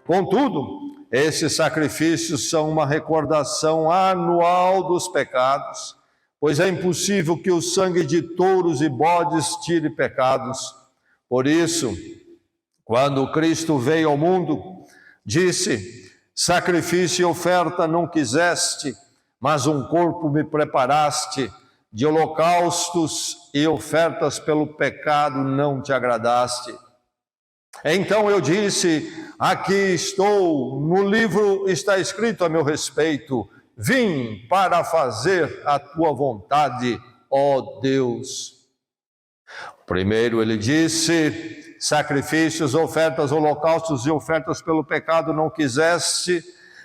Contudo, esses sacrifícios são uma recordação anual dos pecados, pois é impossível que o sangue de touros e bodes tire pecados. Por isso, quando Cristo veio ao mundo, disse: sacrifício e oferta não quiseste, mas um corpo me preparaste. De holocaustos e ofertas pelo pecado não te agradaste. Então eu disse: aqui estou, no livro está escrito a meu respeito, vim para fazer a tua vontade, ó Deus. Primeiro ele disse: sacrifícios, ofertas, holocaustos e ofertas pelo pecado não quiseste,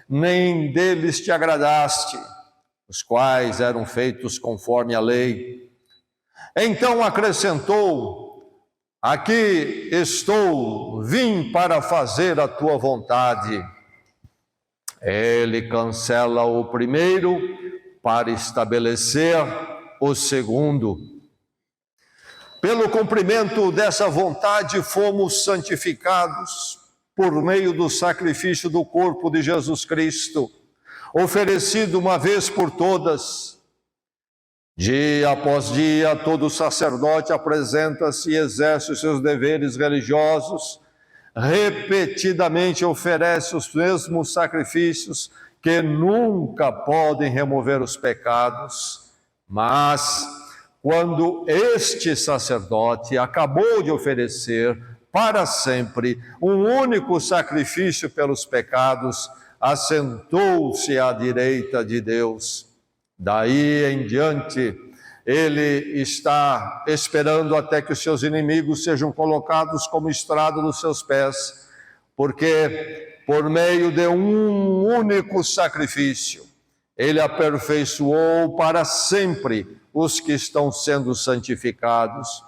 nem deles te agradaste, os quais eram feitos conforme a lei. Então acrescentou: aqui estou, vim para fazer a tua vontade. Ele cancela o primeiro para estabelecer o segundo. Pelo cumprimento dessa vontade fomos santificados por meio do sacrifício do corpo de Jesus Cristo, oferecido uma vez por todas. Dia após dia, todo sacerdote apresenta-se e exerce os seus deveres religiosos, repetidamente oferece os mesmos sacrifícios que nunca podem remover os pecados. Mas, quando este sacerdote acabou de oferecer para sempre um único sacrifício pelos pecados, assentou-se à direita de Deus. Daí em diante, ele está esperando até que os seus inimigos sejam colocados como estrado dos seus pés, porque por meio de um único sacrifício, ele aperfeiçoou para sempre os que estão sendo santificados.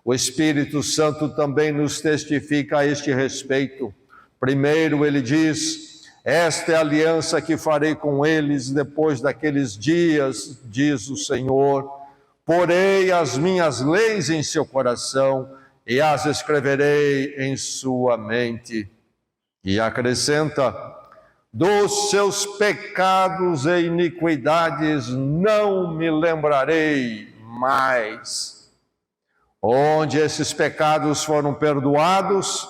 O Espírito Santo também nos testifica a este respeito. Primeiro ele diz: esta é a aliança que farei com eles depois daqueles dias, diz o Senhor. Porei as minhas leis em seu coração e as escreverei em sua mente. E acrescenta: dos seus pecados e iniquidades não me lembrarei mais. Onde esses pecados foram perdoados,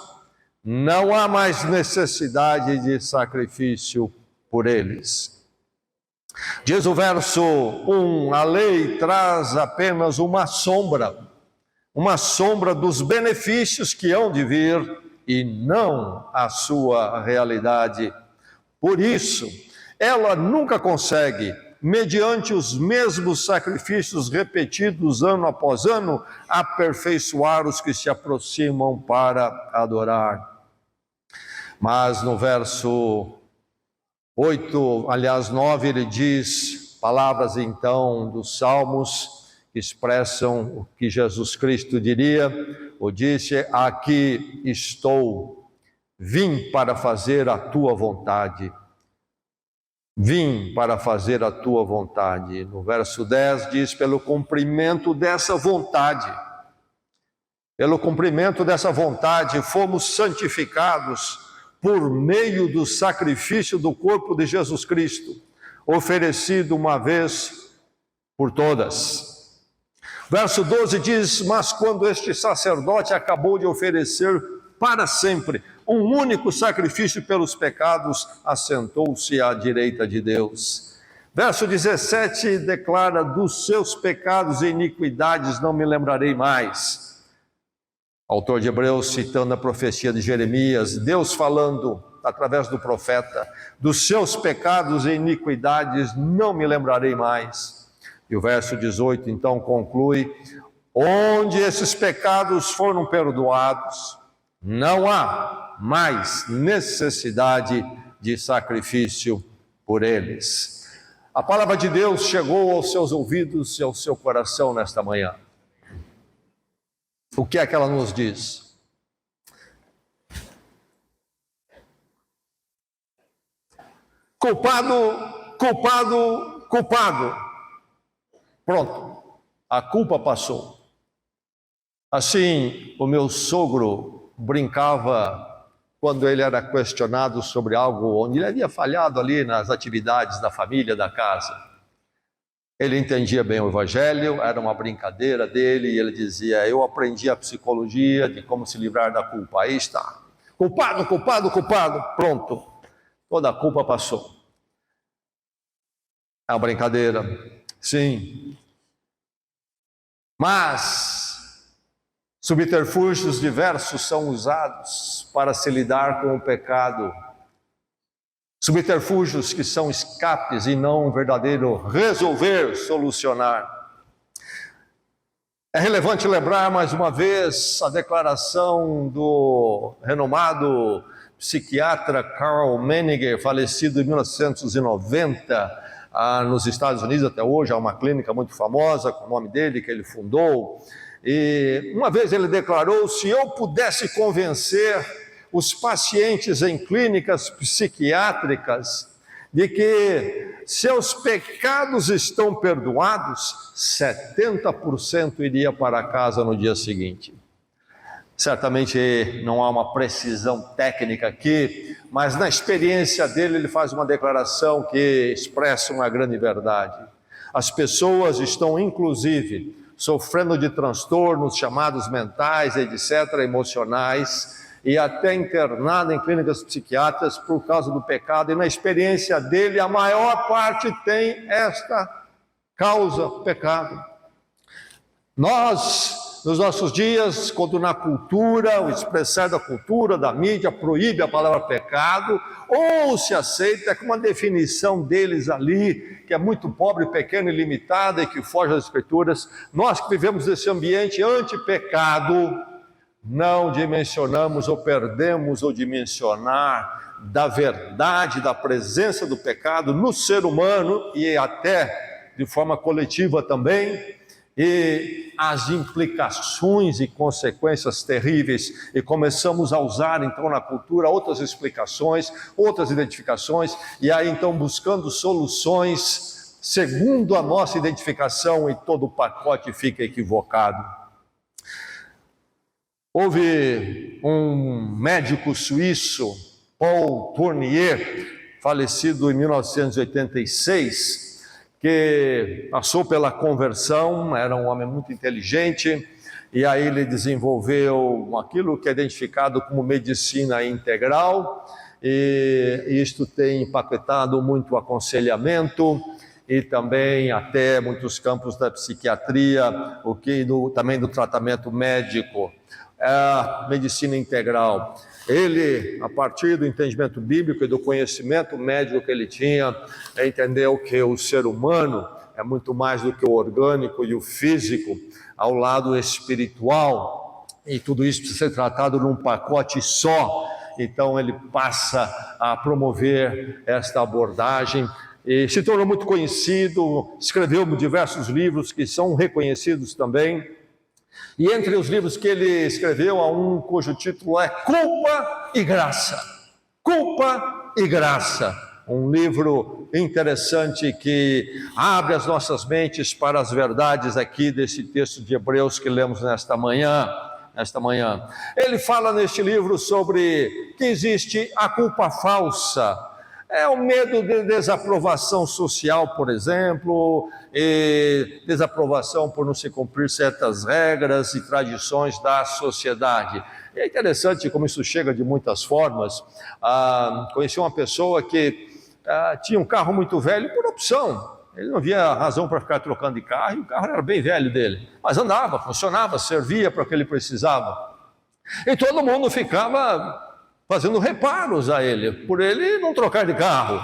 não há mais necessidade de sacrifício por eles. Diz o verso 1, a lei traz apenas uma sombra dos benefícios que hão de vir e não a sua realidade. Por isso, ela nunca consegue, mediante os mesmos sacrifícios repetidos ano após ano, aperfeiçoar os que se aproximam para adorar. Mas no verso 9, ele diz palavras então dos Salmos que expressam o que Jesus Cristo diria, ou disse: aqui estou, vim para fazer a tua vontade. Vim para fazer a tua vontade. No verso 10 diz: pelo cumprimento dessa vontade, fomos santificados por meio do sacrifício do corpo de Jesus Cristo, oferecido uma vez por todas. Verso 12 diz: mas quando este sacerdote acabou de oferecer para sempre um único sacrifício pelos pecados, assentou-se à direita de Deus. Verso 17 declara: dos seus pecados e iniquidades não me lembrarei mais. Autor de Hebreus, citando a profecia de Jeremias, Deus falando através do profeta: dos seus pecados e iniquidades não me lembrarei mais. E o verso 18 então conclui: onde esses pecados foram perdoados, não há mais necessidade de sacrifício por eles. A palavra de Deus chegou aos seus ouvidos e ao seu coração nesta manhã. O que é que ela nos diz? Culpado, culpado, culpado. Pronto, a culpa passou. Assim, o meu sogro brincava quando ele era questionado sobre algo onde ele havia falhado ali nas atividades da família, da casa. Ele entendia bem o evangelho, era uma brincadeira dele, e ele dizia: eu aprendi a psicologia de como se livrar da culpa. Aí está, culpado, culpado, culpado, pronto, toda a culpa passou. É uma brincadeira, sim, mas subterfúgios diversos são usados para se lidar com o pecado. Subterfúgios que são escapes e não um verdadeiro resolver, solucionar. É relevante lembrar mais uma vez a declaração do renomado psiquiatra Carl Menninger, falecido em 1990, nos Estados Unidos até hoje. Há uma clínica muito famosa com o nome dele que ele fundou. E uma vez ele declarou: se eu pudesse convencer os pacientes em clínicas psiquiátricas de que seus pecados estão perdoados, 70% iria para casa no dia seguinte. Certamente não há uma precisão técnica aqui, mas na experiência dele ele faz uma declaração que expressa uma grande verdade. As pessoas estão inclusive sofrendo de transtornos chamados mentais, etc., emocionais, e até internado em clínicas psiquiátricas por causa do pecado, e na experiência dele, a maior parte tem esta causa, pecado. Nós, nos nossos dias, quando na cultura, o expressar da cultura, da mídia, proíbe a palavra pecado, ou se aceita com uma definição deles ali, que é muito pobre, pequena e limitada, e que foge das Escrituras, nós que vivemos nesse ambiente anti-pecado, não dimensionamos ou perdemos ou dimensionar da verdade, da presença do pecado no ser humano e até de forma coletiva também, e as implicações e consequências terríveis, e começamos a usar então na cultura outras explicações, outras identificações, e aí então buscando soluções segundo a nossa identificação, e todo o pacote fica equivocado. Houve um médico suíço, Paul Tournier, falecido em 1986, que passou pela conversão, era um homem muito inteligente, e aí ele desenvolveu aquilo que é identificado como medicina integral, e isto tem impactado muito o aconselhamento, e também até muitos campos da psiquiatria, também do tratamento médico. A medicina integral. Ele, a partir do entendimento bíblico e do conhecimento médico que ele tinha, entendeu que o ser humano é muito mais do que o orgânico e o físico, ao lado espiritual, e tudo isso precisa ser tratado num pacote só. Então ele passa a promover esta abordagem e se tornou muito conhecido, escreveu diversos livros que são reconhecidos também. E entre os livros que ele escreveu, há um cujo título é Culpa e Graça. Culpa e Graça. Um livro interessante que abre as nossas mentes para as verdades aqui desse texto de Hebreus que lemos nesta manhã. Ele fala neste livro sobre que existe a culpa falsa. É o medo de desaprovação social, por exemplo, e desaprovação por não se cumprir certas regras e tradições da sociedade. É interessante como isso chega de muitas formas. Conheci uma pessoa que tinha um carro muito velho por opção. Ele não via razão para ficar trocando de carro, e o carro era bem velho dele. Mas andava, funcionava, servia para o que ele precisava. E todo mundo ficava fazendo reparos a ele, por ele não trocar de carro.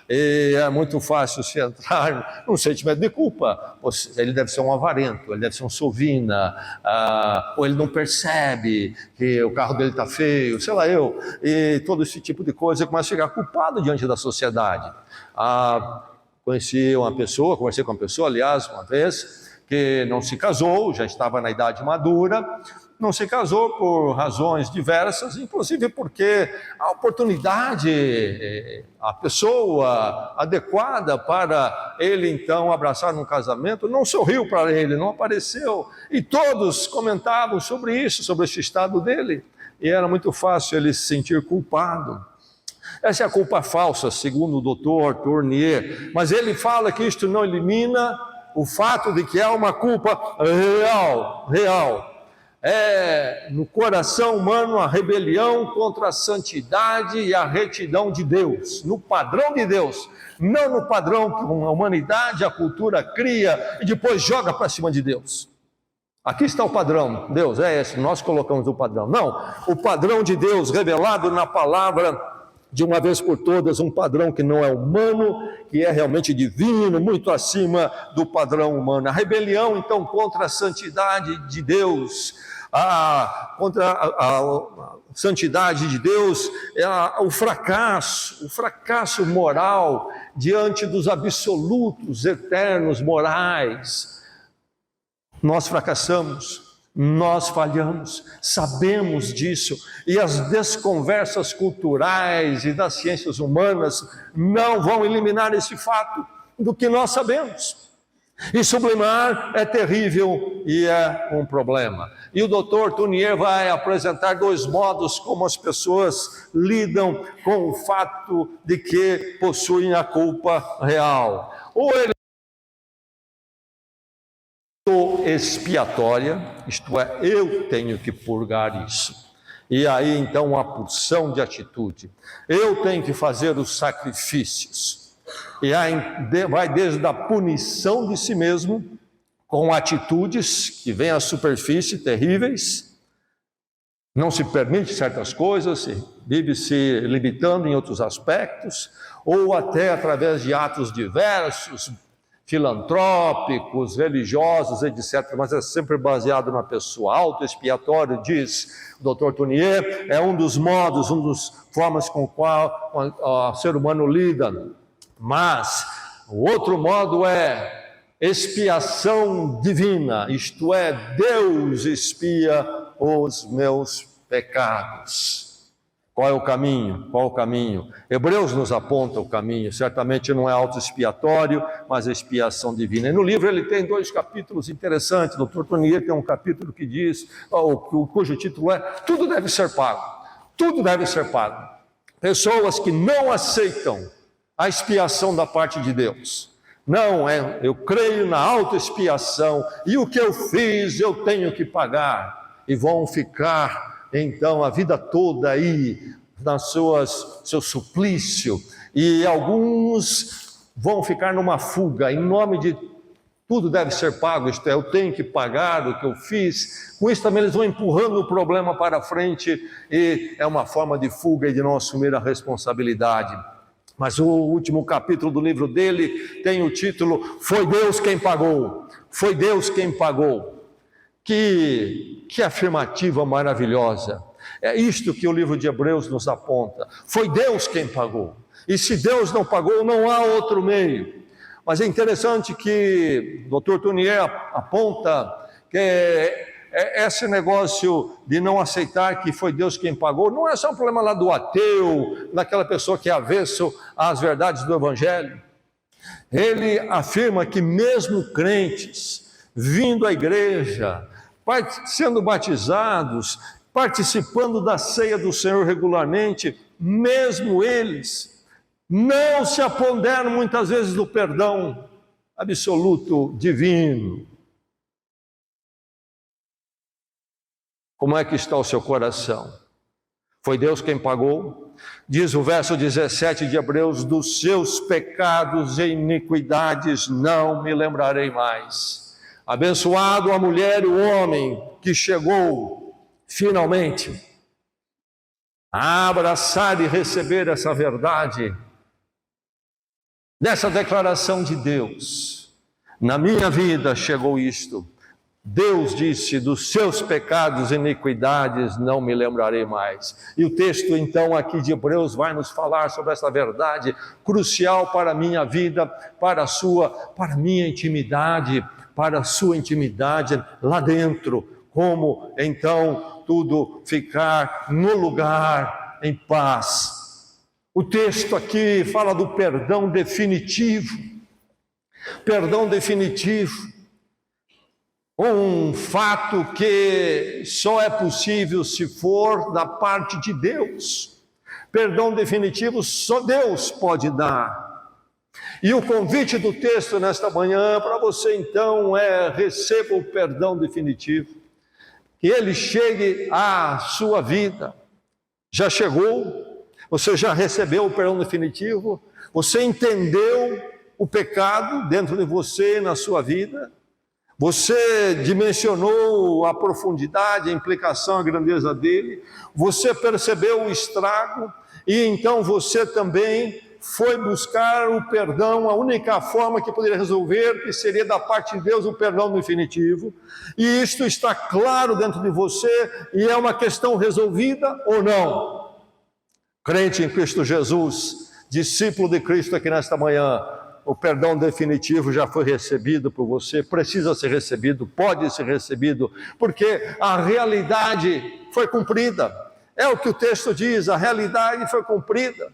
E é muito fácil se entrar num sentimento de culpa. Ele deve ser um avarento, ele deve ser um sovina, ou ele não percebe que o carro dele está feio, sei lá eu, e todo esse tipo de coisa começa a ficar culpado diante da sociedade. Conversei com uma pessoa, aliás, uma vez, que não se casou, já estava na idade madura, não se casou por razões diversas, inclusive porque a oportunidade, a pessoa adequada para ele então abraçar um casamento, não sorriu para ele, não apareceu. E todos comentavam sobre isso, sobre esse estado dele. e era muito fácil ele se sentir culpado. Essa é a culpa falsa, segundo o doutor Tournier, mas ele fala que isto não elimina o fato de que há uma culpa real. É no coração humano a rebelião contra a santidade e a retidão de Deus, no padrão de Deus, não no padrão que a humanidade, a cultura cria e depois joga para cima de Deus. Aqui está o padrão, Deus é esse, nós colocamos o padrão. Não, o padrão de Deus revelado na palavra, de uma vez por todas, um padrão que não é humano, que é realmente divino, muito acima do padrão humano. A rebelião, então, contra a santidade de Deus, contra a santidade de Deus, é o fracasso moral diante dos absolutos, eternos, morais. Nós fracassamos. Nós falhamos, sabemos disso, e as desconversas culturais e das ciências humanas não vão eliminar esse fato do que nós sabemos. E sublimar é terrível e é um problema. E o doutor Tournier vai apresentar 2 modos como as pessoas lidam com o fato de que possuem a culpa real. Ou ele expiatória, isto é, eu tenho que purgar isso. E aí então uma porção de atitude. Eu tenho que fazer os sacrifícios. E aí vai desde a punição de si mesmo, com atitudes que vêm à superfície, terríveis. Não se permite certas coisas, vive se limitando em outros aspectos, ou até através de atos diversos, filantrópicos, religiosos, etc., mas é sempre baseado na pessoa. Autoexpiatório, diz o Dr. Tournier, é um dos modos, uma das formas com qual o ser humano lida. Mas o outro modo é expiação divina, isto é, Deus expia os meus pecados. Qual é o caminho? Qual o caminho? Hebreus nos aponta o caminho, certamente não é autoexpiatório, mas expiação divina. E no livro ele tem 2 capítulos interessantes. O Dr. Tournier tem um capítulo que diz, cujo título é Tudo deve ser pago. Tudo deve ser pago. Pessoas que não aceitam a expiação da parte de Deus. Não, eu creio na autoexpiação e o que eu fiz eu tenho que pagar. E vão ficar então a vida toda aí seu suplício, e alguns vão ficar numa fuga em nome de tudo deve ser pago, isto é, eu tenho que pagar o que eu fiz. Com isso também eles vão empurrando o problema para frente, e é uma forma de fuga e de não assumir a responsabilidade. Mas o último capítulo do livro dele tem o título Foi Deus quem pagou. Foi Deus quem pagou. Que afirmativa maravilhosa. É isto que o livro de Hebreus nos aponta. Foi Deus quem pagou. E se Deus não pagou, não há outro meio. Mas é interessante que o Dr. Tournier aponta que esse negócio de não aceitar que foi Deus quem pagou, não é só um problema lá do ateu, daquela pessoa que é avesso às verdades do Evangelho. Ele afirma que mesmo crentes, vindo à igreja, sendo batizados, participando da ceia do Senhor regularmente, mesmo eles não se aponderam muitas vezes do perdão absoluto divino. Como é que está o seu coração? Foi Deus quem pagou? Diz o verso 17 de Hebreus, dos seus pecados e iniquidades não me lembrarei mais. Abençoado a mulher e o homem que chegou finalmente a abraçar e receber essa verdade, dessa declaração de Deus. Na minha vida chegou isto. Deus disse, dos seus pecados e iniquidades não me lembrarei mais. E o texto então aqui de Hebreus vai nos falar sobre essa verdade crucial para a minha vida, para a minha intimidade, para a sua intimidade lá dentro. Como então tudo ficar no lugar em paz. O texto aqui fala do perdão definitivo. Perdão definitivo. um fato que só é possível se for da parte de Deus. Perdão definitivo só Deus pode dar. E o convite do texto nesta manhã para você então receba o perdão definitivo. Que ele chegue à sua vida. Já chegou? Você já recebeu o perdão definitivo? Você entendeu o pecado dentro de você, na sua vida? Você dimensionou a profundidade, a implicação, a grandeza dele? Você percebeu o estrago? E então você também foi buscar o perdão, a única forma que poderia resolver, que seria da parte de Deus o perdão definitivo. E isto está claro dentro de você e é uma questão resolvida ou não? Crente em Cristo Jesus, discípulo de Cristo aqui nesta manhã, o perdão definitivo já foi recebido por você, precisa ser recebido, pode ser recebido, porque a realidade foi cumprida. É o que o texto diz, a realidade foi cumprida.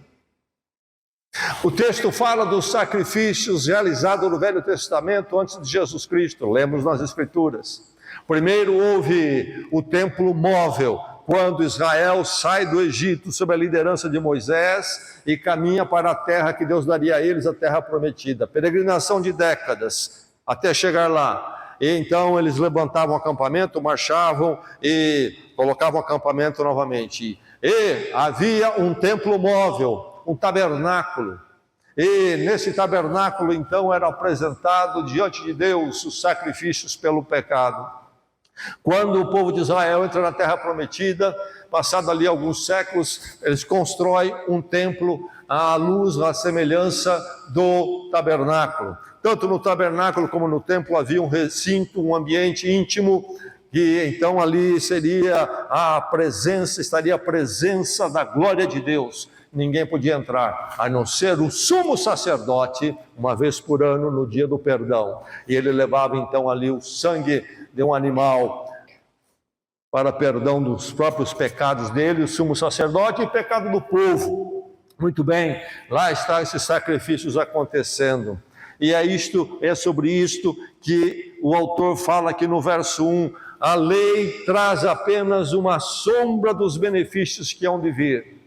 O texto fala dos sacrifícios realizados no Velho Testamento antes de Jesus Cristo, lemos nas Escrituras. Primeiro houve o templo móvel, quando Israel sai do Egito sob a liderança de Moisés e caminha para a terra que Deus daria a eles, a terra prometida. Peregrinação de décadas até chegar lá. E então eles levantavam o acampamento, marchavam e colocavam o acampamento novamente. E havia um templo móvel, um tabernáculo, e nesse tabernáculo então era apresentado diante de Deus os sacrifícios pelo pecado. Quando o povo de Israel entra na terra prometida, passado ali alguns séculos, eles constroem um templo à luz, à semelhança do tabernáculo. Tanto no tabernáculo como no templo havia um recinto, um ambiente íntimo, que então ali seria estaria a presença da glória de Deus. Ninguém podia entrar, a não ser o sumo sacerdote, uma vez por ano, no dia do perdão. E ele levava então ali o sangue de um animal para perdão dos próprios pecados dele, o sumo sacerdote, e pecado do povo. Muito bem, lá estão esses sacrifícios acontecendo. E é sobre isto que o autor fala aqui no verso 1, a lei traz apenas uma sombra dos benefícios que hão de vir.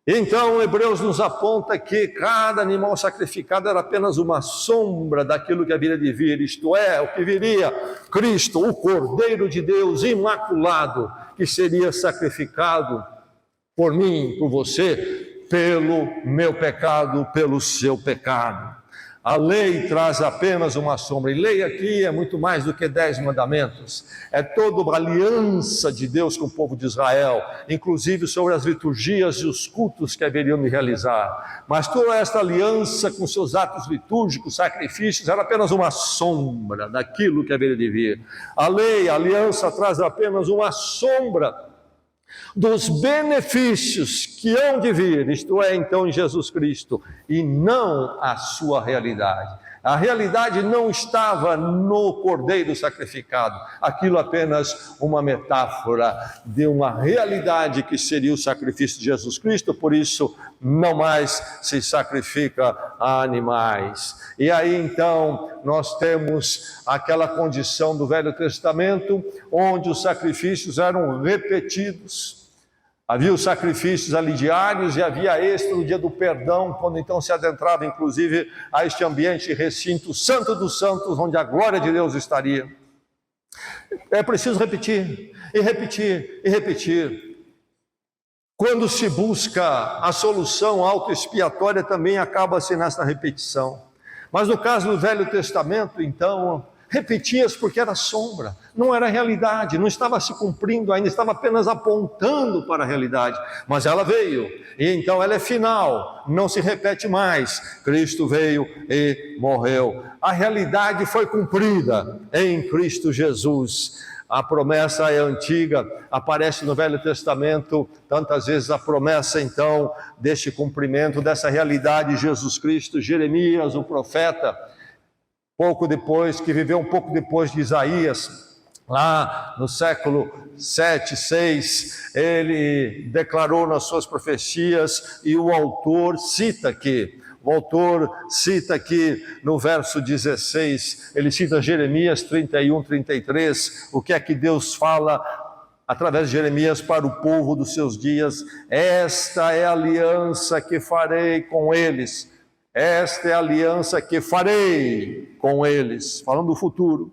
Então, Hebreus nos aponta que cada animal sacrificado era apenas uma sombra daquilo que haveria de vir, isto é, o que viria, Cristo, o Cordeiro de Deus, imaculado, que seria sacrificado por mim, por você, pelo meu pecado, pelo seu pecado. A lei traz apenas uma sombra, e lei aqui é muito mais do que 10 mandamentos, é toda uma aliança de Deus com o povo de Israel, inclusive sobre as liturgias e os cultos que haveriam de realizar, mas toda esta aliança com seus atos litúrgicos, sacrifícios, era apenas uma sombra daquilo que haveria de vir. A lei, a aliança traz apenas uma sombra dos benefícios que hão de vir, isto é, então, em Jesus Cristo, e não a sua realidade. A realidade não estava no Cordeiro sacrificado, aquilo apenas uma metáfora de uma realidade que seria o sacrifício de Jesus Cristo, por isso não mais se sacrifica a animais. E aí então nós temos aquela condição do Velho Testamento, onde os sacrifícios eram repetidos. Havia os sacrifícios ali diários e havia este no dia do perdão, quando então se adentrava inclusive a este ambiente recinto santo dos santos, onde a glória de Deus estaria. É preciso repetir, e repetir, e repetir. Quando se busca a solução autoexpiatória, também acaba-se nessa repetição. Mas no caso do Velho Testamento, então, repetia-se porque era sombra, não era realidade, não estava se cumprindo ainda, estava apenas apontando para a realidade, mas ela veio, e então ela é final, não se repete mais. Cristo veio e morreu, a realidade foi cumprida em Cristo Jesus. A promessa é antiga, aparece no Velho Testamento tantas vezes a promessa então deste cumprimento, dessa realidade, Jesus Cristo. Jeremias, o profeta, pouco depois, que viveu um pouco depois de Isaías, lá no século 7, 6, ele declarou nas suas profecias, e o autor cita aqui, o autor cita aqui no verso 16, ele cita Jeremias 31, 33, o que é que Deus fala através de Jeremias para o povo dos seus dias: esta é a aliança que farei com eles, esta é a aliança que farei com eles, falando do futuro,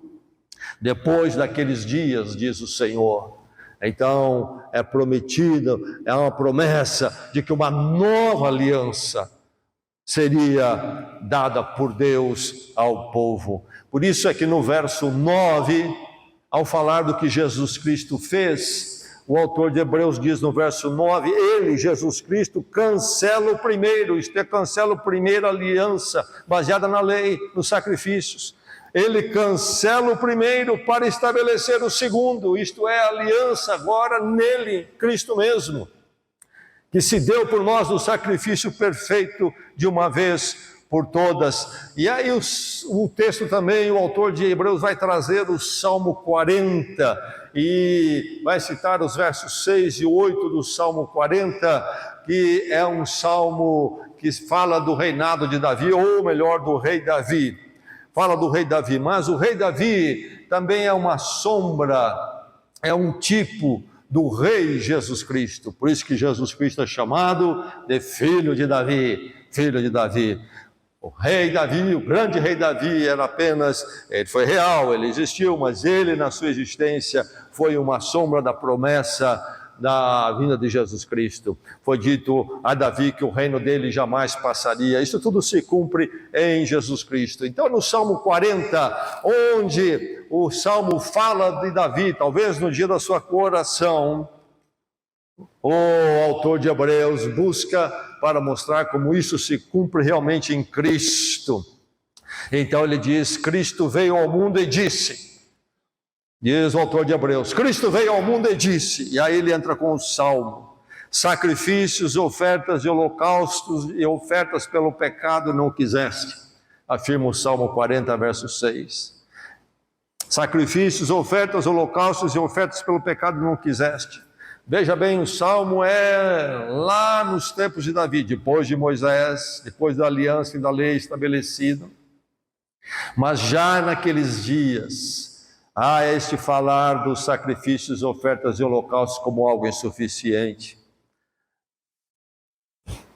depois daqueles dias, diz o Senhor. Então é prometida, é uma promessa de que uma nova aliança seria dada por Deus ao povo. Por isso é que no verso 9, ao falar do que Jesus Cristo fez, o autor de Hebreus diz no verso 9, ele, Jesus Cristo, cancela o primeiro, isto é, cancela a primeira aliança, baseada na lei, nos sacrifícios. Ele cancela o primeiro para estabelecer o segundo, isto é, a aliança agora nele, Cristo mesmo, que se deu por nós no sacrifício perfeito de uma vez por todas. E aí o texto também, o autor de Hebreus vai trazer o Salmo 40 e vai citar os versos 6 e 8 do Salmo 40, que é um salmo que fala do reinado de Davi, ou melhor, do rei Davi. Fala do rei Davi, mas o rei Davi também é uma sombra, é um tipo do rei Jesus Cristo. Por isso que Jesus Cristo é chamado de filho de Davi, filho de Davi. O rei Davi, o grande rei Davi, era apenas, ele foi real, ele existiu, mas ele na sua existência foi uma sombra da promessa da vinda de Jesus Cristo. Foi dito a Davi que o reino dele jamais passaria. Isso tudo se cumpre em Jesus Cristo. Então no Salmo 40, onde o Salmo fala de Davi, talvez no dia da sua coração, o autor de Hebreus busca para mostrar como isso se cumpre realmente em Cristo. Então ele diz: Cristo veio ao mundo e disse, diz o autor de Hebreus, Cristo veio ao mundo e disse, e aí ele entra com o salmo: sacrifícios, ofertas e holocaustos e ofertas pelo pecado não quiseste, afirma o Salmo 40, verso 6. Sacrifícios, ofertas, holocaustos e ofertas pelo pecado não quiseste. Veja bem, o salmo é lá nos tempos de Davi, depois de Moisés, depois da aliança e da lei estabelecida. Mas já naqueles dias, há este falar dos sacrifícios, ofertas e holocaustos como algo insuficiente.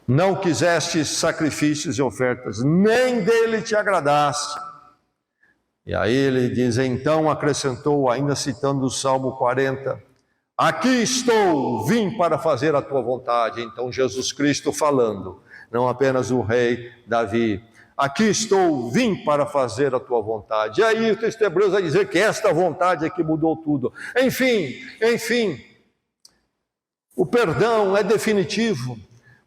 Não quiseste sacrifícios e ofertas, nem dele te agradaste. E aí ele diz, então acrescentou, ainda citando o Salmo 40, aqui estou, vim para fazer a tua vontade. Então Jesus Cristo falando, não apenas o rei Davi. Aqui estou, vim para fazer a tua vontade. E aí o texto de Hebreus vai dizer que esta vontade é que mudou tudo. Enfim, o perdão é definitivo,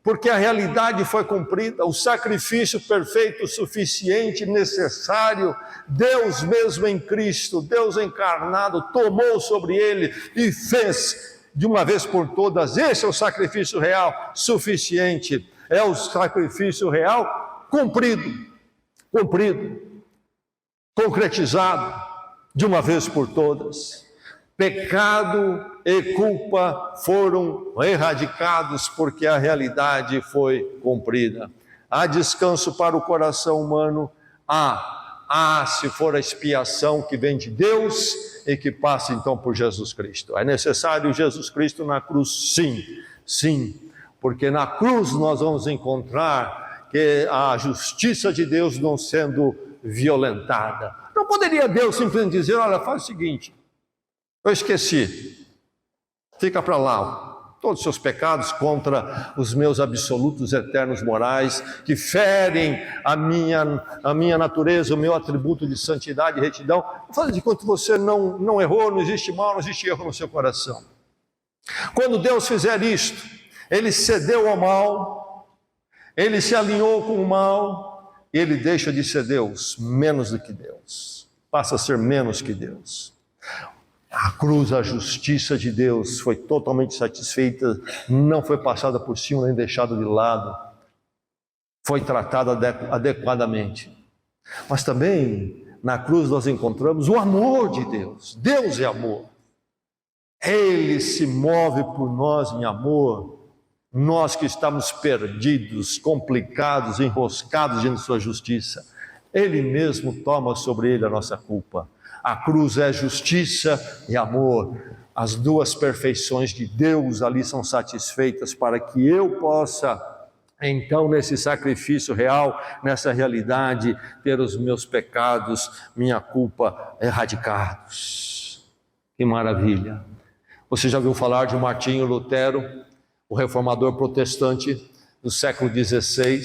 porque a realidade foi cumprida, o sacrifício perfeito, suficiente, necessário, Deus mesmo em Cristo, Deus encarnado, tomou sobre ele e fez de uma vez por todas. Esse é o sacrifício real, suficiente, é o sacrifício real cumprido, concretizado, de uma vez por todas. Pecado e culpa foram erradicados porque a realidade foi cumprida. Há descanso para o coração humano? Há, se for a expiação que vem de Deus e que passa então por Jesus Cristo. É necessário Jesus Cristo na cruz? Sim, porque na cruz nós vamos encontrar que a justiça de Deus não sendo violentada. Não poderia Deus simplesmente dizer, olha, faz o seguinte, eu esqueci, fica para lá, todos os seus pecados contra os meus absolutos eternos morais, que ferem a minha natureza, o meu atributo de santidade e retidão. Faz de conta que você não errou, não existe mal, não existe erro no seu coração. Quando Deus fizer isto, Ele cedeu ao mal, Ele se alinhou com o mal, e Ele deixa de ser Deus, menos do que Deus, passa a ser menos que Deus. A cruz, a justiça de Deus foi totalmente satisfeita, não foi passada por cima nem deixada de lado, foi tratada adequadamente. Mas também na cruz nós encontramos o amor de Deus. Deus é amor, Ele se move por nós em amor, Nós que estamos perdidos, complicados, enroscados diante de sua justiça, Ele mesmo toma sobre Ele a nossa culpa. A cruz é justiça e amor. As duas perfeições de Deus ali são satisfeitas para que eu possa, então, nesse sacrifício real, nessa realidade, ter os meus pecados, minha culpa erradicados. Que maravilha! Você já ouviu falar de Martinho Lutero, o reformador protestante do século XVI?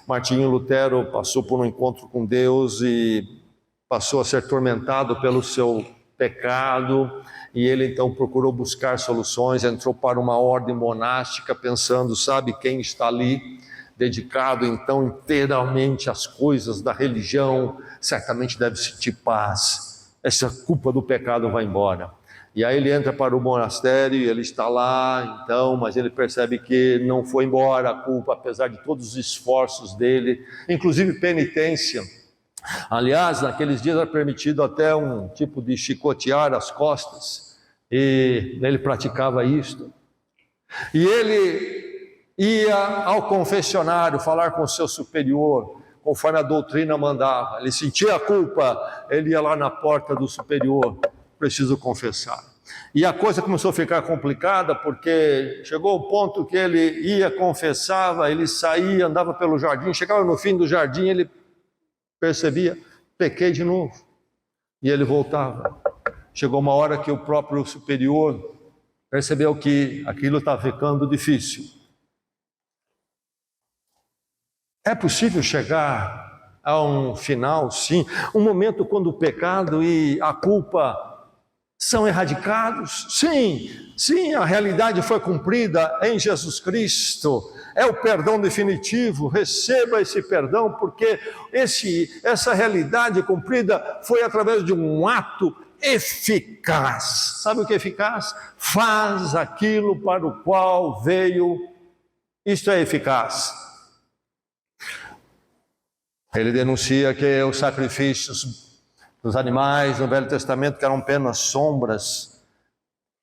Martinho Lutero passou por um encontro com Deus e passou a ser atormentado pelo seu pecado, e ele então procurou buscar soluções, entrou para uma ordem monástica pensando, sabe quem está ali, dedicado então inteiramente às coisas da religião, certamente deve sentir paz, essa culpa do pecado vai embora. E aí ele entra para o monastério e ele está lá, então, mas ele percebe que não foi embora a culpa, apesar de todos os esforços dele, inclusive penitência. Aliás, naqueles dias era permitido até um tipo de chicotear as costas, e ele praticava isto. E ele ia ao confessionário falar com o seu superior, conforme a doutrina mandava. Ele sentia a culpa, ele ia lá na porta do superior, preciso confessar. E a coisa começou a ficar complicada, porque chegou ao ponto que ele ia, confessava, ele saía, andava pelo jardim, chegava no fim do jardim, ele percebia, pequei de novo, e ele voltava. Chegou uma hora que o próprio superior percebeu que aquilo estava ficando difícil. É possível chegar a um final, sim, um momento quando o pecado e a culpa são erradicados? Sim, a realidade foi cumprida em Jesus Cristo. É o perdão definitivo, receba esse perdão, porque essa realidade cumprida foi através de um ato eficaz. Sabe o que é eficaz? Faz aquilo para o qual veio. Isto é eficaz. Ele denuncia que os sacrifícios dos animais no Velho Testamento, que eram apenas sombras,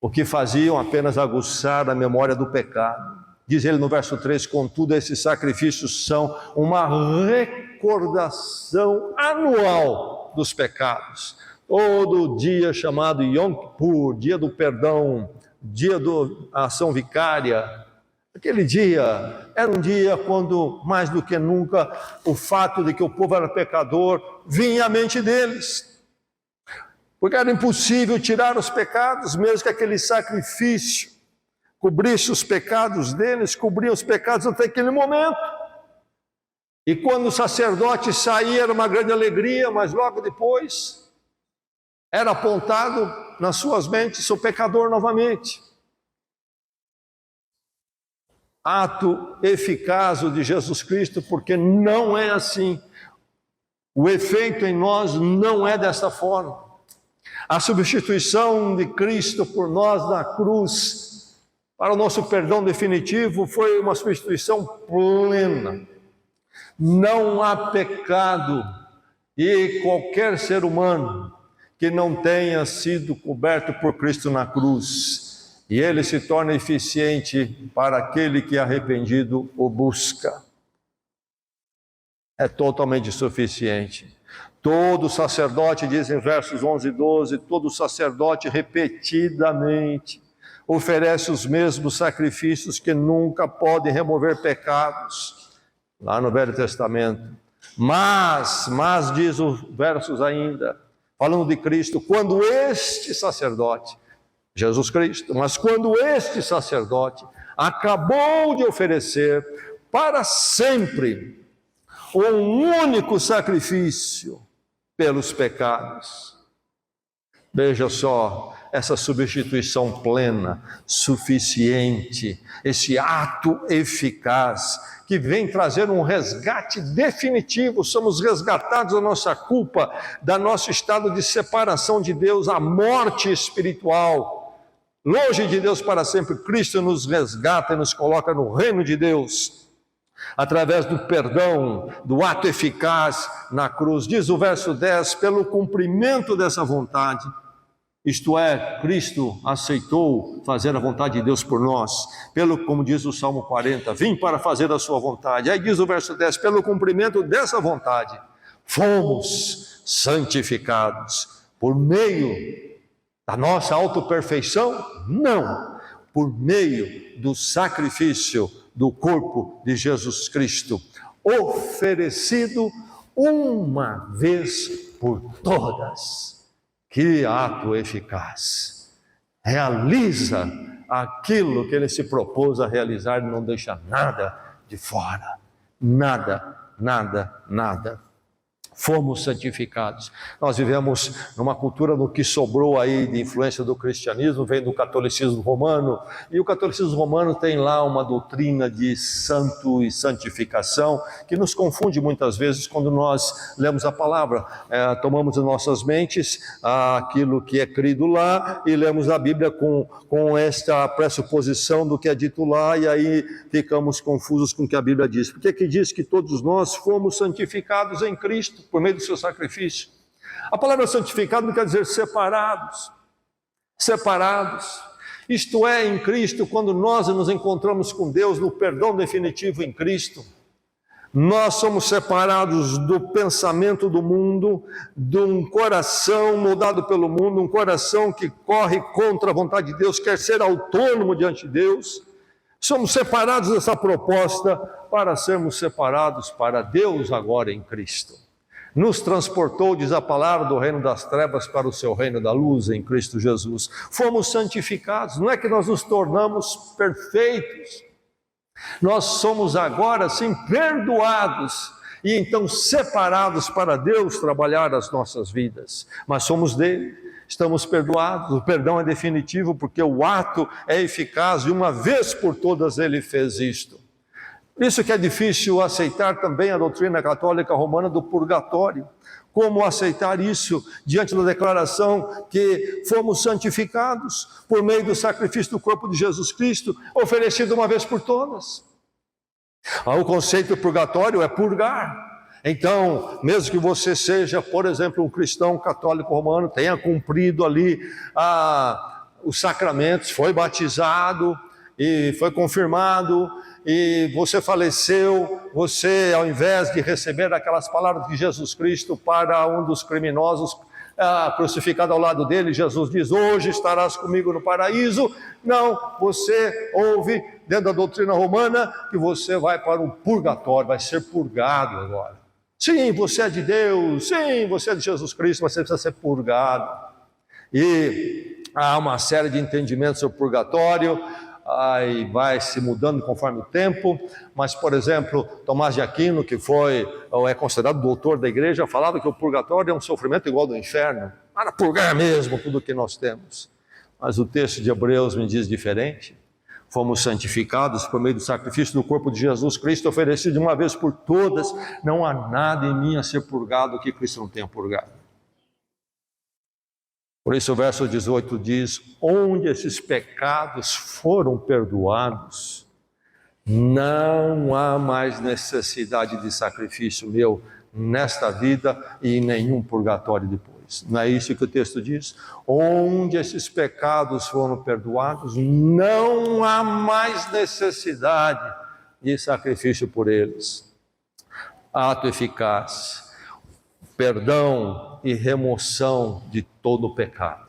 o que faziam apenas aguçar a memória do pecado. Diz ele no verso 3, contudo, esses sacrifícios são uma recordação anual dos pecados. Todo dia chamado Yom Kippur, dia do perdão, dia da ação vicária. Aquele dia era um dia quando, mais do que nunca, o fato de que o povo era pecador vinha à mente deles. Porque era impossível tirar os pecados, mesmo que aquele sacrifício cobrisse os pecados deles, cobria os pecados até aquele momento. E quando o sacerdote saía era uma grande alegria, mas logo depois era apontado nas suas mentes o pecador novamente. Ato eficaz de Jesus Cristo, porque não é assim. O efeito em nós não é dessa forma. A substituição de Cristo por nós na cruz, para o nosso perdão definitivo, foi uma substituição plena. Não há pecado e qualquer ser humano que não tenha sido coberto por Cristo na cruz. E ele se torna eficiente para aquele que arrependido o busca. É totalmente suficiente. Todo sacerdote, diz em versos 11 e 12, todo sacerdote repetidamente oferece os mesmos sacrifícios que nunca podem remover pecados, lá no Velho Testamento. Mas diz os versos ainda, falando de Cristo, quando este sacerdote, Jesus Cristo, mas quando este sacerdote acabou de oferecer para sempre um único sacrifício pelos pecados. Veja só, essa substituição plena, suficiente, esse ato eficaz, que vem trazer um resgate definitivo. Somos resgatados da nossa culpa, da nosso estado de separação de Deus, a morte espiritual. Longe de Deus para sempre, Cristo nos resgata e nos coloca no reino de Deus, através do perdão, do ato eficaz na cruz. Diz o verso 10, pelo cumprimento dessa vontade, Isto é, Cristo aceitou fazer a vontade de Deus por nós, como diz o Salmo 40, vim para fazer a sua vontade. Aí diz o verso 10, pelo cumprimento dessa vontade, fomos santificados por meio da nossa autoperfeição? Não, por meio do sacrifício do corpo de Jesus Cristo, oferecido uma vez por todas. Que ato eficaz! Realiza aquilo que ele se propôs a realizar e não deixa nada de fora. Nada, nada, nada. Fomos santificados. Nós vivemos numa cultura no que sobrou aí de influência do cristianismo, vem do catolicismo romano, e o catolicismo romano tem lá uma doutrina de santo e santificação, que nos confunde muitas vezes quando nós lemos a palavra, tomamos em nossas mentes aquilo que é crido lá, e lemos a Bíblia com esta pressuposição do que é dito lá, e aí ficamos confusos com o que a Bíblia diz. Porque que diz que todos nós fomos santificados em Cristo, por meio do seu sacrifício. A palavra santificado não quer dizer separados. Separados. Isto é, em Cristo, quando nós nos encontramos com Deus no perdão definitivo em Cristo, nós somos separados do pensamento do mundo, de um coração moldado pelo mundo, um coração que corre contra a vontade de Deus, quer ser autônomo diante de Deus. Somos separados dessa proposta para sermos separados para Deus agora em Cristo. Nos transportou, diz a palavra, do reino das trevas para o seu reino da luz em Cristo Jesus. Fomos santificados, não é que nós nos tornamos perfeitos, nós somos agora sim perdoados e então separados para Deus trabalhar as nossas vidas, mas somos dele, estamos perdoados, o perdão é definitivo porque o ato é eficaz e uma vez por todas ele fez isto. Isso que é difícil aceitar também a doutrina católica romana do purgatório. Como aceitar isso diante da declaração que fomos santificados por meio do sacrifício do corpo de Jesus Cristo, oferecido uma vez por todas? O conceito do purgatório é purgar. Então, mesmo que você seja, por exemplo, um cristão católico romano, tenha cumprido ali os sacramentos, foi batizado e foi confirmado, e você faleceu, você, ao invés de receber aquelas palavras de Jesus Cristo para um dos criminosos crucificado ao lado dele, Jesus diz, hoje estarás comigo no paraíso. Não, você ouve dentro da doutrina romana que você vai para um purgatório, vai ser purgado agora. Sim, você é de Deus, sim, você é de Jesus Cristo, mas você precisa ser purgado. E há uma série de entendimentos sobre o purgatório, aí vai se mudando conforme o tempo, mas, por exemplo, Tomás de Aquino, que é considerado doutor da igreja, falava que o purgatório é um sofrimento igual ao do inferno, para purgar mesmo tudo o que nós temos. Mas o texto de Hebreus me diz diferente. Fomos santificados por meio do sacrifício do corpo de Jesus Cristo, oferecido de uma vez por todas. Não há nada em mim a ser purgado que Cristo não tenha purgado. Por isso o verso 18 diz, onde esses pecados foram perdoados, não há mais necessidade de sacrifício meu nesta vida e em nenhum purgatório depois. Não é isso que o texto diz? Onde esses pecados foram perdoados, não há mais necessidade de sacrifício por eles. Ato eficaz, perdão e remoção de todo o pecado.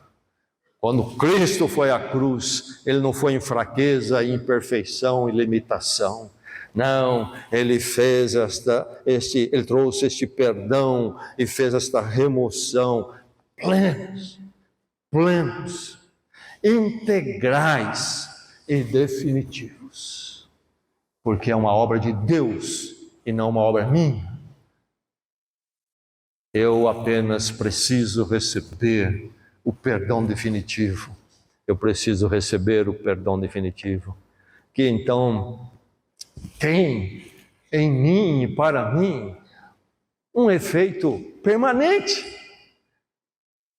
Quando Cristo foi à cruz, ele não foi em fraqueza, imperfeição e limitação. Não, ele fez ele trouxe este perdão e fez esta remoção plenos, integrais e definitivos. Porque é uma obra de Deus e não uma obra minha. Eu apenas preciso receber o perdão definitivo. Eu preciso receber o perdão definitivo. Que então tem em mim e para mim um efeito permanente.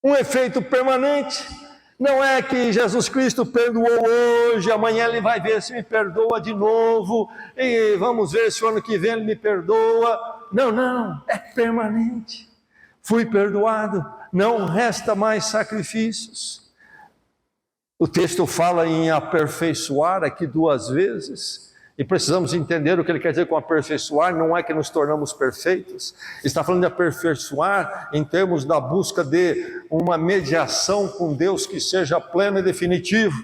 Um efeito permanente. Não é que Jesus Cristo perdoou hoje, amanhã ele vai ver se me perdoa de novo, e vamos ver se o ano que vem ele me perdoa. Não, é permanente. Fui perdoado, não resta mais sacrifícios. O texto fala em aperfeiçoar aqui duas vezes, e precisamos entender o que ele quer dizer com aperfeiçoar. Não é que nos tornamos perfeitos, está falando de aperfeiçoar em termos da busca de uma mediação com Deus que seja plena e definitiva.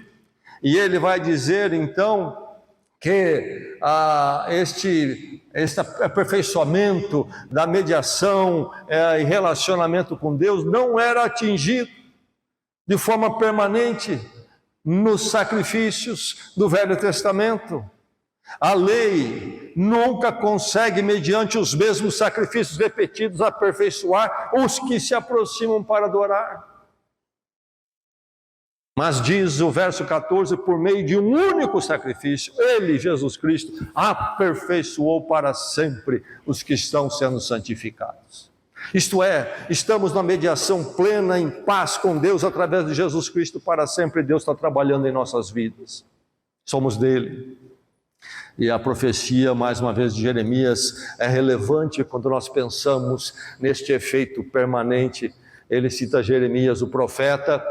E ele vai dizer então que este aperfeiçoamento da mediação e relacionamento com Deus não era atingido de forma permanente nos sacrifícios do Velho Testamento. A lei nunca consegue, mediante os mesmos sacrifícios repetidos, aperfeiçoar os que se aproximam para adorar. Mas diz o verso 14, por meio de um único sacrifício, ele, Jesus Cristo, aperfeiçoou para sempre os que estão sendo santificados. Isto é, estamos na mediação plena, em paz com Deus, através de Jesus Cristo para sempre. Deus está trabalhando em nossas vidas, somos dele. E a profecia, mais uma vez, de Jeremias é relevante quando nós pensamos neste efeito permanente. Ele cita Jeremias, o profeta,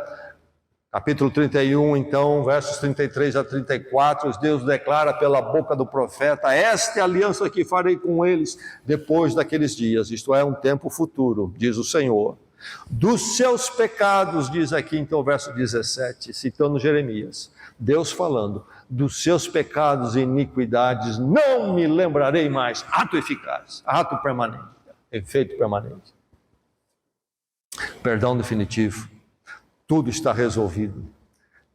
capítulo 31, então, versos 33 a 34, Deus declara pela boca do profeta: esta é a aliança que farei com eles depois daqueles dias, isto é, um tempo futuro, diz o Senhor. Dos seus pecados, diz aqui então o verso 17, citando Jeremias, Deus falando, dos seus pecados e iniquidades não me lembrarei mais. Ato eficaz, ato permanente, efeito permanente. Perdão definitivo. Tudo está resolvido.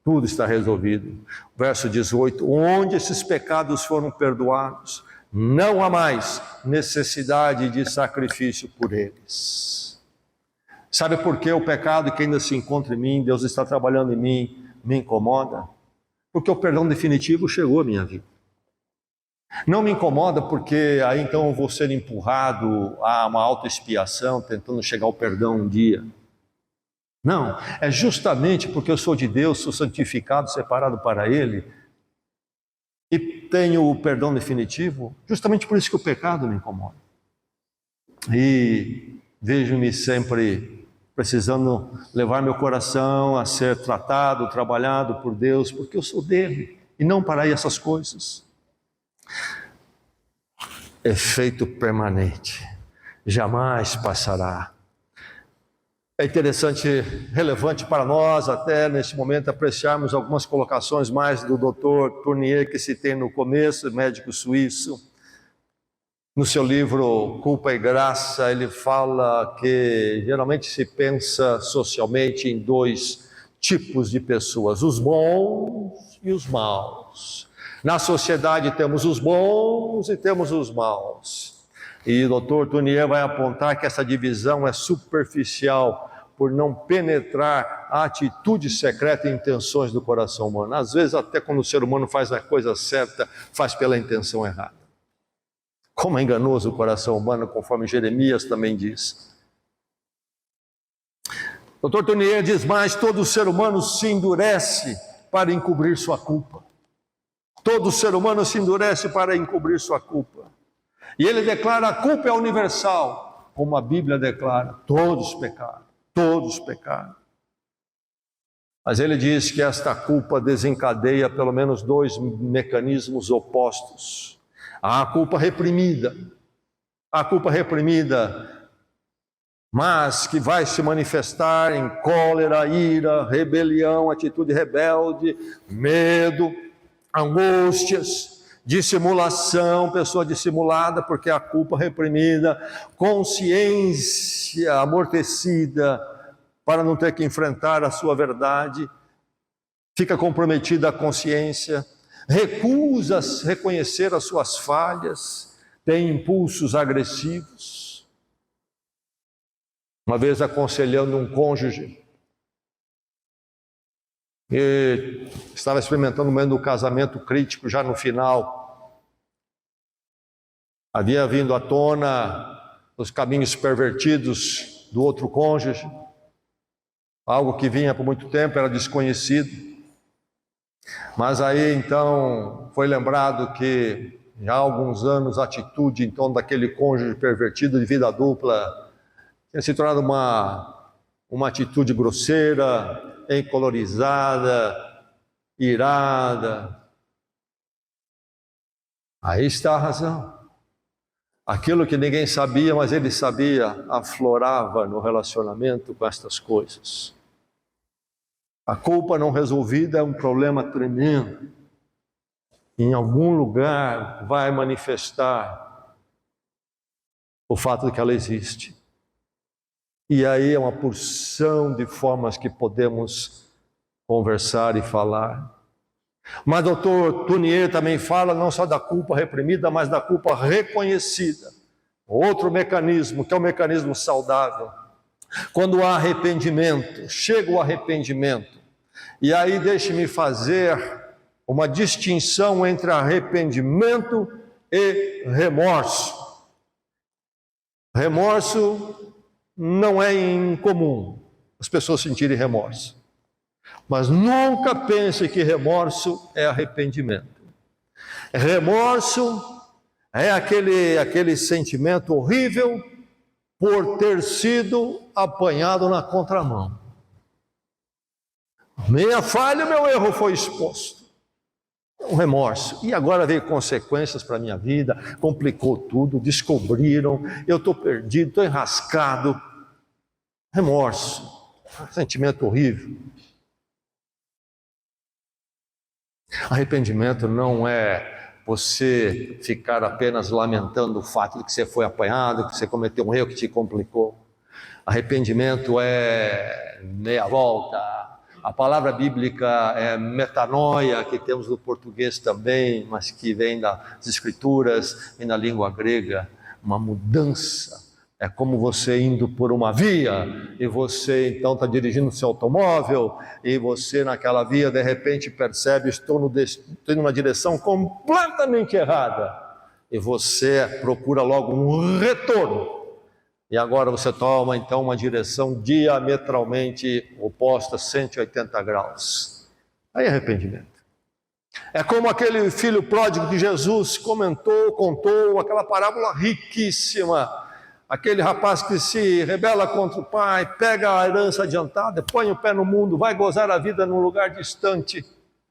Tudo está resolvido. Verso 18: onde esses pecados foram perdoados, não há mais necessidade de sacrifício por eles. Sabe por que o pecado que ainda se encontra em mim, Deus está trabalhando em mim, me incomoda? Porque o perdão definitivo chegou à minha vida. Não me incomoda porque aí então eu vou ser empurrado a uma autoexpiação, tentando chegar ao perdão um dia. Não, é justamente porque eu sou de Deus, sou santificado, separado para Ele, e tenho o perdão definitivo, justamente por isso que o pecado me incomoda. E vejo-me sempre precisando levar meu coração a ser tratado, trabalhado por Deus, porque eu sou dele, e não para essas coisas. Efeito permanente, jamais passará. É interessante, relevante para nós, até neste momento, apreciarmos algumas colocações mais do Dr. Tournier, que citei no começo, médico suíço. No seu livro Culpa e Graça, ele fala que geralmente se pensa socialmente em dois tipos de pessoas, os bons e os maus. Na sociedade temos os bons e temos os maus. E o Dr. Tournier vai apontar que essa divisão é superficial, por não penetrar a atitude secreta e intenções do coração humano. Às vezes, até quando o ser humano faz a coisa certa, faz pela intenção errada. Como é enganoso o coração humano, conforme Jeremias também diz. O Dr. Tournier diz mais: todo ser humano se endurece para encobrir sua culpa. Todo ser humano se endurece para encobrir sua culpa. E ele declara: a culpa é universal, como a Bíblia declara: todos pecaram, todos pecaram. Mas ele diz que esta culpa desencadeia pelo menos dois mecanismos opostos. Há a culpa reprimida, mas que vai se manifestar em cólera, ira, rebelião, atitude rebelde, medo, angústias, dissimulação, pessoa dissimulada porque a culpa reprimida, consciência amortecida para não ter que enfrentar a sua verdade, fica comprometida a consciência, recusa reconhecer as suas falhas, tem impulsos agressivos. Uma vez aconselhando um cônjuge, e estava experimentando um momento do casamento crítico, já no final, havia vindo à tona os caminhos pervertidos do outro cônjuge, algo que vinha por muito tempo, era desconhecido. Mas aí então foi lembrado que já há alguns anos a atitude então daquele cônjuge pervertido de vida dupla tinha se tornado uma atitude grosseira, encolorizada, irada. Aí está a razão. Aquilo que ninguém sabia, mas ele sabia, aflorava no relacionamento com estas coisas. A culpa não resolvida é um problema tremendo. Em algum lugar vai manifestar o fato de que ela existe. E aí é uma porção de formas que podemos conversar e falar. Mas Dr. Tournier também fala não só da culpa reprimida, mas da culpa reconhecida. Outro mecanismo, que é um mecanismo saudável. Quando há arrependimento, chega o arrependimento. E aí deixe-me fazer uma distinção entre arrependimento e remorso. Remorso não é incomum as pessoas sentirem remorso. Mas nunca pense que remorso é arrependimento. Remorso é aquele sentimento horrível por ter sido apanhado na contramão. Minha falha, meu erro foi exposto. Um remorso. E agora veio consequências para a minha vida, complicou tudo, descobriram, eu estou perdido, estou enrascado. Remorso. Sentimento horrível. Arrependimento não é você ficar apenas lamentando o fato de que você foi apanhado, que você cometeu um erro que te complicou. Arrependimento é meia volta. A palavra bíblica é metanoia, que temos no português também, mas que vem das escrituras e na língua grega. Uma mudança. É como você indo por uma via e você então está dirigindo o seu automóvel e você naquela via de repente percebe, estou indo numa direção completamente errada e você procura logo um retorno e agora você toma então uma direção diametralmente oposta, 180 graus. Aí é arrependimento. É como aquele filho pródigo que Jesus contou aquela parábola riquíssima. Aquele rapaz que se rebela contra o pai, pega a herança adiantada, põe o pé no mundo, vai gozar a vida num lugar distante,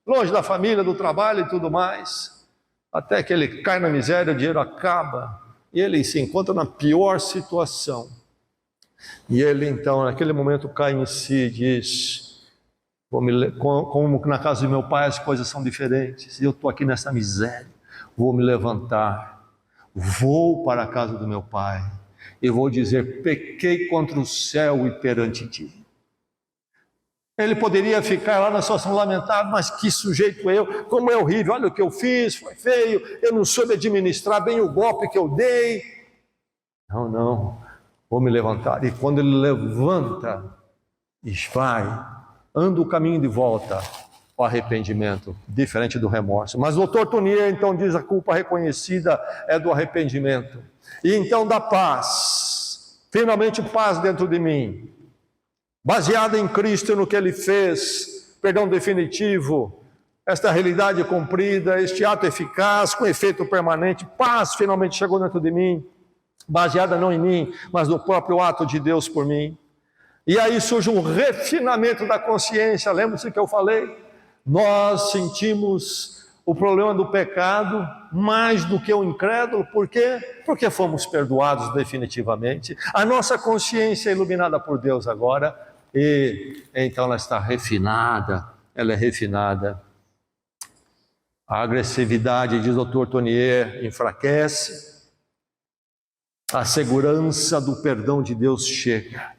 longe da família, do trabalho e tudo mais, até que ele cai na miséria, o dinheiro acaba, e ele se encontra na pior situação. E ele então, naquele momento, cai em si e diz, como na casa do meu pai as coisas são diferentes, e eu estou aqui nessa miséria, vou me levantar, vou para a casa do meu pai, e vou dizer, pequei contra o céu e perante ti. Ele poderia ficar lá na situação lamentável, mas que sujeito eu, como é horrível, olha o que eu fiz, foi feio, eu não soube administrar bem o golpe que eu dei. Não, vou me levantar. E quando ele levanta e vai, anda o caminho de volta, o arrependimento, diferente do remorso. Mas o Dr. Tournier então diz, a culpa reconhecida é do arrependimento. E então da paz, finalmente paz dentro de mim, baseada em Cristo e no que Ele fez, perdão definitivo, esta realidade cumprida, este ato eficaz, com efeito permanente, paz finalmente chegou dentro de mim, baseada não em mim, mas no próprio ato de Deus por mim. E aí surge um refinamento da consciência, lembra-se que eu falei? Nós sentimos o problema do pecado mais do que o incrédulo, por quê? Porque fomos perdoados definitivamente. A nossa consciência é iluminada por Deus agora, e então ela está refinada, ela é refinada. A agressividade, diz o Dr. Tournier, enfraquece, a segurança do perdão de Deus chega.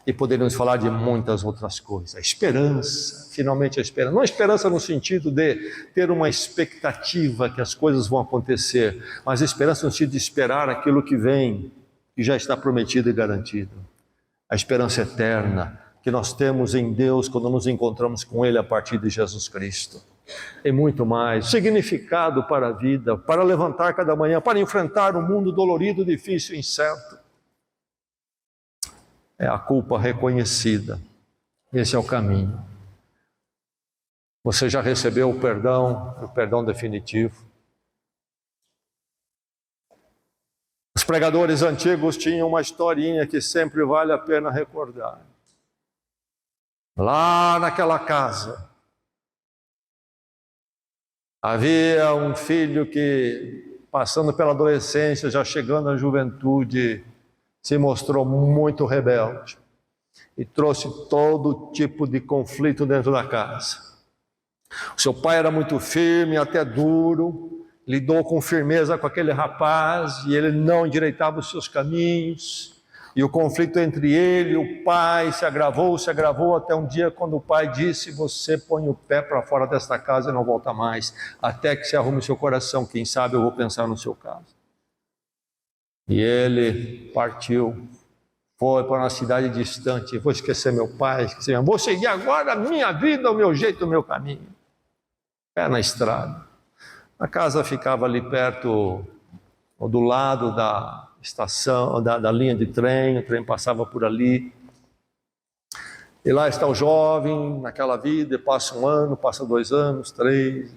E poderíamos falar de muitas outras coisas. A esperança, finalmente a esperança. Não a esperança no sentido de ter uma expectativa que as coisas vão acontecer, mas a esperança no sentido de esperar aquilo que vem, que já está prometido e garantido. A esperança eterna que nós temos em Deus quando nos encontramos com Ele a partir de Jesus Cristo. E muito mais. Significado para a vida, para levantar cada manhã, para enfrentar um mundo dolorido, difícil e incerto. É a culpa reconhecida. Esse é o caminho. Você já recebeu o perdão definitivo. Os pregadores antigos tinham uma historinha que sempre vale a pena recordar. Lá naquela casa, Havia um filho que, passando pela adolescência, já chegando à juventude, se mostrou muito rebelde e trouxe todo tipo de conflito dentro da casa. O seu pai era muito firme, até duro, lidou com firmeza com aquele rapaz e ele não endireitava os seus caminhos. E o conflito entre ele e o pai se agravou até um dia quando o pai disse: você põe o pé para fora desta casa e não volta mais, até que se arrume seu coração, quem sabe eu vou pensar no seu caso. E ele partiu, foi para uma cidade distante. Vou esquecer meu pai, vou seguir agora a minha vida, o meu jeito, o meu caminho. Pé na estrada. A casa ficava ali perto, ou do lado da estação, da linha de trem, o trem passava por ali. E lá está o jovem, naquela vida, passa 1 ano, passa 2 anos, 3,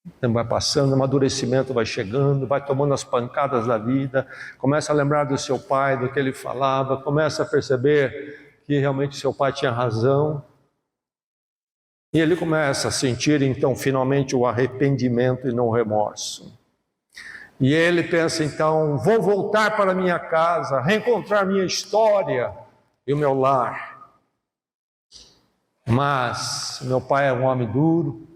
o tempo vai passando, o amadurecimento vai chegando, vai tomando as pancadas da vida, começa a lembrar do seu pai, do que ele falava, começa a perceber que realmente seu pai tinha razão. E ele começa a sentir, então, finalmente o arrependimento e não o remorso. E ele pensa, então, vou voltar para minha casa, reencontrar minha história e o meu lar. Mas meu pai é um homem duro,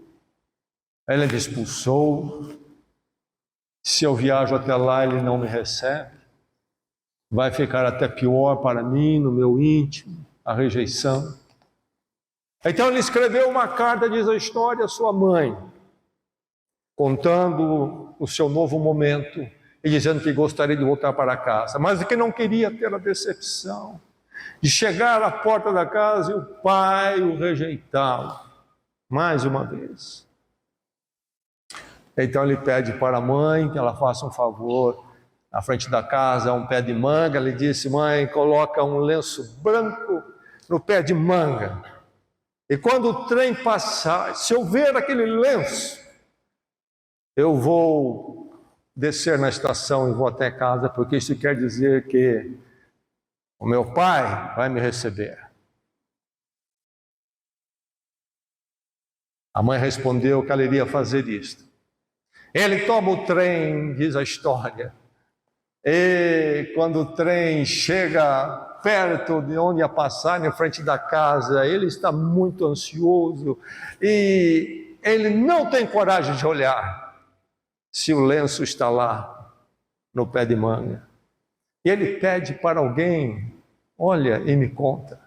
ele me expulsou. Se eu viajo até lá, ele não me recebe. Vai ficar até pior para mim, no meu íntimo, a rejeição. Então ele escreveu uma carta, diz a história, à sua mãe, contando o seu novo momento e dizendo que gostaria de voltar para casa, mas que não queria ter a decepção de chegar à porta da casa e o pai o rejeitá-lo mais uma vez. Então ele pede para a mãe que ela faça um favor. Na frente da casa há um pé de manga. Ele disse: mãe, coloca um lenço branco no pé de manga. E quando o trem passar, se eu ver aquele lenço, eu vou descer na estação e vou até casa, porque isso quer dizer que o meu pai vai me receber. A mãe respondeu que ela iria fazer isto. Ele toma o trem, diz a história, e quando o trem chega perto de onde ia passar, na frente da casa, ele está muito ansioso e ele não tem coragem de olhar se o lenço está lá no pé de manga. E ele pede para alguém: olha e me conta.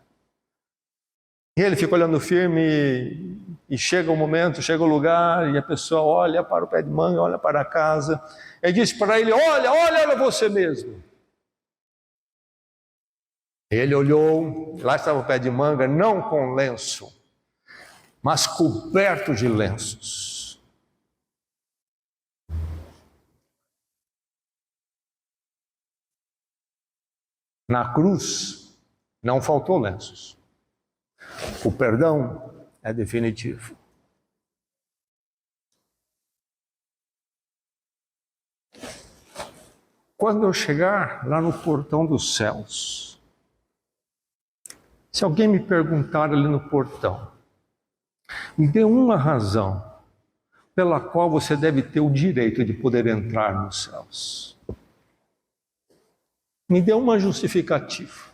E ele fica olhando firme e chega o momento, chega o lugar e a pessoa olha para o pé de manga, olha para a casa. Ele diz para ele: olha você mesmo. Ele olhou, lá estava o pé de manga, não com lenço, mas coberto de lenços. Na cruz não faltou lenços. O perdão é definitivo. Quando eu chegar lá no portão dos céus, se alguém me perguntar ali no portão, me dê uma razão pela qual você deve ter o direito de poder entrar nos céus. Me dê uma justificativa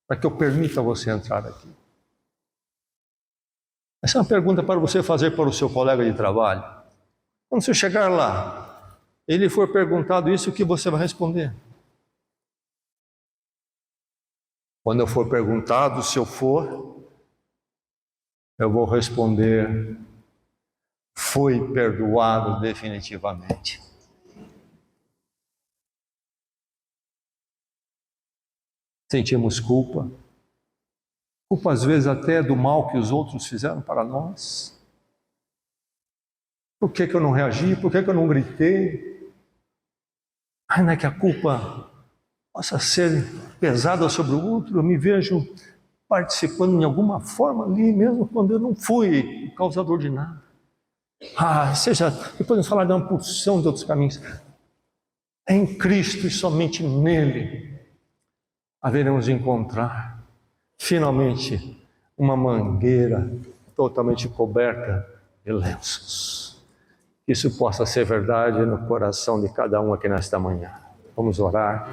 para que eu permita você entrar aqui. Essa é uma pergunta para você fazer para o seu colega de trabalho. Quando você chegar lá, ele for perguntado isso, o que você vai responder? Quando eu for perguntado, se eu for, eu vou responder: fui perdoado definitivamente. Sentimos culpa às vezes até do mal que os outros fizeram para nós. Por que eu não reagi? Por que eu não gritei? Ainda que a culpa possa ser pesada sobre o outro, eu me vejo participando de alguma forma ali, mesmo quando eu não fui o causador de nada. Depois vamos falar de uma porção de outros caminhos. É em Cristo e somente nele haveremos de encontrar finalmente uma mangueira totalmente coberta de lenços. que isso possa ser verdade no coração de cada um aqui nesta manhã. Vamos orar.